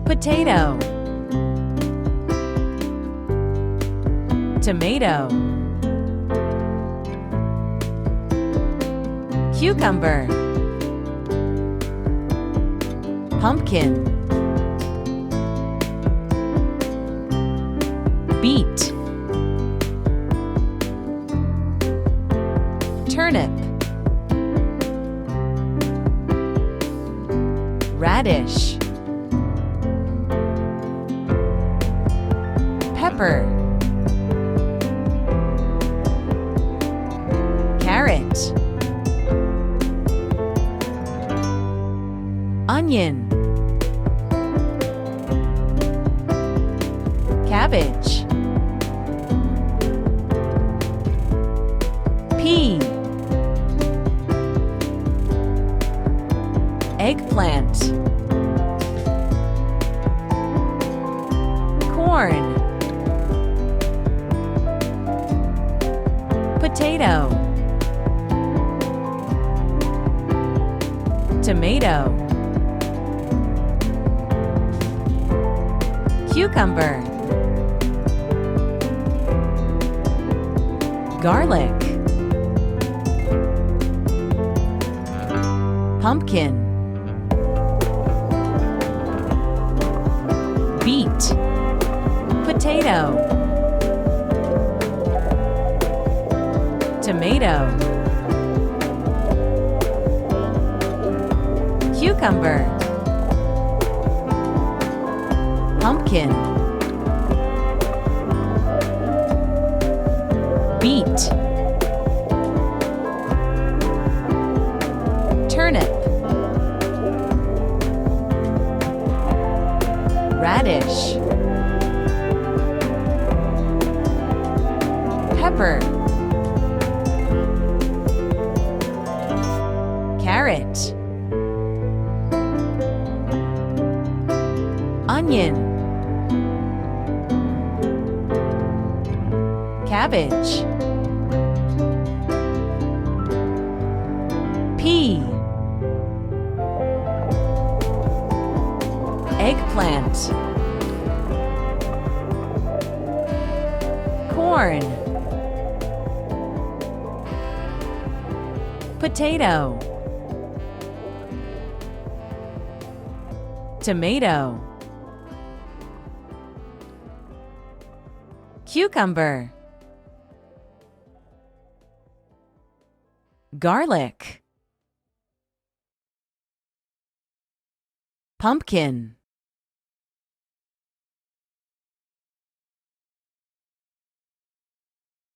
potato, tomato, cucumber, pumpkin, beet, turnip, radish, pepper, carrot, onion, cabbage, pea, eggplant, corn, potato, tomato, cucumber, garlic, pumpkin, beet, potato, tomato, cucumber, pumpkin, beet, turnip, radish, pepper, carrot, onion, cabbage, pea, eggplant, corn, potato, tomato, cucumber, garlic, pumpkin,